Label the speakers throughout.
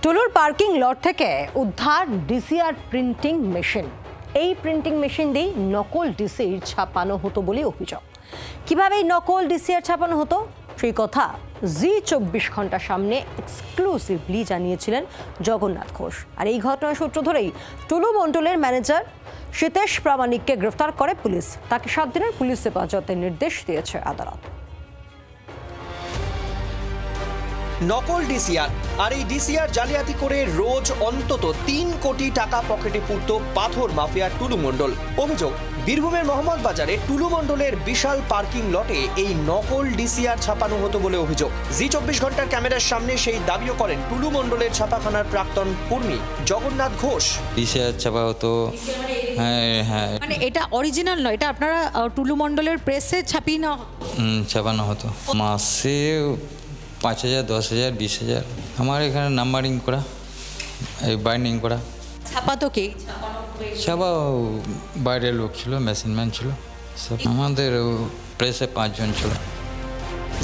Speaker 1: টুলুর parking lot থেকে উদ্ধার DCR printing machine. এই প্রিন্টিং মেশিন দিয়ে নকল ডিসিআর ছাপানো হতো বলে অভিযোগ। কিভাবে এই নকল ডিসিআর ছাপানো হতো সেই কথা জি24 সামনে এক্সক্লুসিভলি জানিয়েছিলেন জগন্নাথ ঘোষ। আর এই ঘটনার সূত্র ধরেই টুলু মণ্ডলের ম্যানেজার সিতেশ প্রামাণিককে গ্রেফতার করে পুলিশ। তাকে 7 দিনের পুলিশ হেফাজতের নির্দেশ দিয়েছে আদালত।
Speaker 2: নকল ডিসিআর আর এই ডিসিআর জালিয়াতি করে রোজ অন্তত 3 কোটি টাকা পকেটে পুরত পাথর মাফিয়া টুলু মণ্ডল। অভিযোগ, বীরভূমের মোহাম্মদ বাজারে টুলু মণ্ডলের বিশাল পার্কিং লটে এই নকল ডিসিআর ছাপানো হতো বলে অভিযোগ। জি24 ক্যামেরার সামনে সেই দাবিও করেন টুলু মণ্ডলের ছাপাখানার প্রাক্তন কর্মী জগন্নাথ ঘোষ।
Speaker 3: ডিসিআর ছাপা হতো। হ্যাঁ,
Speaker 4: মানে এটা অরিজিনাল নয়, এটা আপনারা টুলু মণ্ডলের প্রেসে ছাপিয়ে না
Speaker 3: ছাপানো হতো। মাসে 5,000, 10,000, 20,000 আমার এখানে নাম্বারিং করা, এই বাইন্ডিং করা।
Speaker 4: ছাপাতো কে?
Speaker 3: ছাপা বাইরের লোক ছিল, মেশিনম্যান ছিল সব। আমাদের প্রেসে 5 জন ছিল।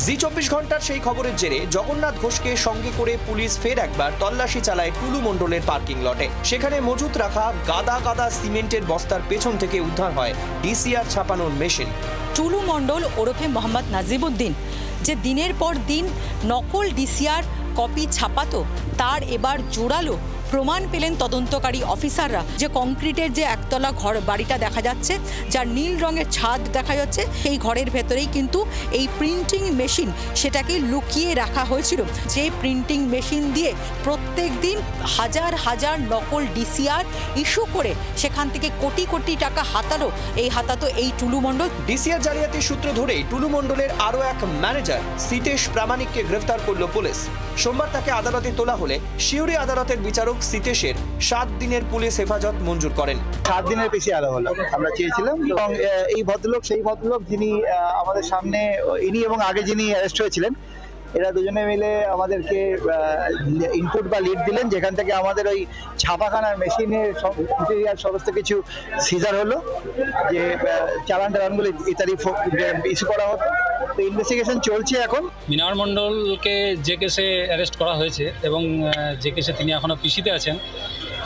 Speaker 2: জি24 সেই খবরের জেরে জগন্নাথ ঘোষকে সঙ্গে করে পুলিশ ফের একবার তল্লাশি চালায় টুলু মণ্ডলের পার্কিং লটে। সেখানে মজুত রাখা গাদা গাদা সিমেন্টের বস্তার পেছন থেকে উদ্ধার হয় ডিসিআর ছাপানোর মেশিন।
Speaker 4: টুলু মণ্ডল ওরফে মোহাম্মদ নাজিবুদ্দিন যে দিনের পর দিন নকল ডিসিআর কপি ছাপাতো, তার এবার জোরালো প্রমাণ পেলেন তদন্তকারী অফিসাররা। যে কংক্রিটের যে একতলা ঘর বাড়িটা দেখা যাচ্ছে, যার নীল রঙের ছাদ দেখা যাচ্ছে, সেই ঘরের ভেতরেই কিন্তু এই প্রিন্টিং মেশিন সেটাকে লুকিয়ে রাখা হয়েছিল। যে প্রিন্টিং মেশিন দিয়ে প্রত্যেক দিন হাজার হাজার নকল ডিসিআর ইস্যু করে সেখান থেকে কোটি কোটি টাকা হাতাতো এই টুলু মণ্ডল।
Speaker 2: ডিসিআর জালিয়াতির সূত্র ধরেই টুলু মণ্ডলের আরও এক ম্যানেজার সিতেশ প্রামাণিককে গ্রেফতার করল পুলিশ। সোমবার তাকে আদালতে তোলা হলে সিউড়ি আদালতের বিচারক সিতেশের 7 দিনের পুলিশ হেফাজত মঞ্জুর করেন।
Speaker 5: 7 দিনের বেশি আলো হলো আমরা চেয়েছিলাম, এবং এই ভদ্রলোক সেই ভদ্রলোক যিনি আমাদের সামনে, ইনি এবং আগে যিনি অ্যারেস্ট হয়েছিলেন, এরা দুজনে মিলে আমাদেরকে ইনপুট বা লিড দিলেন, যেখান থেকে আমাদের ওই ছাপাখানার মেশিনের সমস্ত কিছু সিজার হলো, যে চালান টালানগুলো ইত্যাদি ইস্যু করা হতো। তো ইনভেস্টিগেশন চলছে এখন।
Speaker 6: মিনার মণ্ডলকে যে কেসে অ্যারেস্ট করা হয়েছে এবং যে কেসে তিনি এখনও পিসিতে আছেন,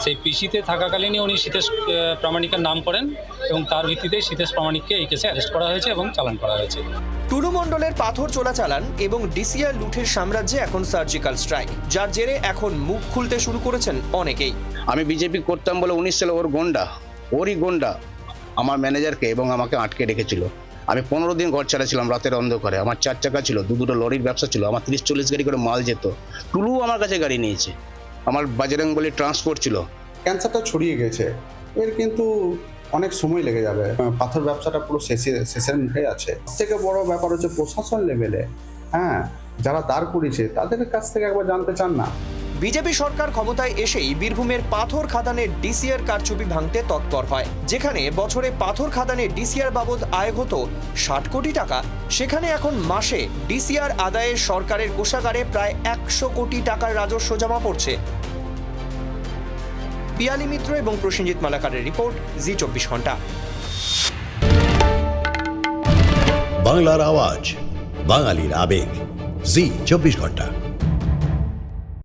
Speaker 6: সেই পিসিতে থাকাকালীনই উনি সিতেশ প্রামাণিকের নাম করেন এবং তার ভিত্তিতেই সিতেশ প্রামাণিককে এই কেসে অ্যারেস্ট করা হয়েছে এবং চালান করা হয়েছে।
Speaker 2: টুলু মণ্ডলের পাথর চোরাচালান এবং ডিসিআর লুঠের সাম্রাজ্যে এখন সার্জিক্যাল স্ট্রাইক, যার জেরে এখন মুখ খুলতে শুরু করেছেন অনেকেই।
Speaker 7: আমি বিজেপি করতাম বলে 19 সালে ওরই গন্ডা আমার ম্যানেজারকে এবং আমাকে আটকে রেখেছিল। আমি 15 দিন ঘর ছাড়া ছিলাম রাতের অন্ধকারে। আমার 4 চাকা ছিল, দুটো লরির ব্যবসা ছিল, আমার 30-40 গাড়ি করে মাল যেত। টুলু আমার কাছে গাড়ি নিয়েছে, আমার বাজরং বলি ট্রান্সপোর্ট ছিল।
Speaker 8: ক্যান্সারটা ছড়িয়ে গেছে, এর কিন্তু অনেক সময় লেগে যাবে। পাথর ব্যবসাটা পুরো শেষের মুখে আছে। থেকে বড় ব্যাপার হচ্ছে প্রশাসন লেভেলে যারা দাঁড় করিয়েছে তাদের কাছ থেকে একবার জানতে চান না।
Speaker 2: বিজেপি সরকার ক্ষমতায় এসেই বীরভূমের পাথর খাদানের ডিসিআর কারচুপি ভাঙতে তৎপর হয়। যেখানে বছরে পাথর খাদানের ডিসিআর বাবদ আয় হতো 60 কোটি টাকা, সেখানে এখন মাসে ডিসিআর আদায়ে সরকারের কোষাগারে প্রায় 100 কোটি টাকার রাজস্ব জমা পড়ছে। পিয়ালি মিত্র এবং প্রসেনজিৎ মালাকারের রিপোর্ট, জি24
Speaker 9: বাংলার আওয়াজ, বাঙালির আবেগ, জি24 ঘন্টা।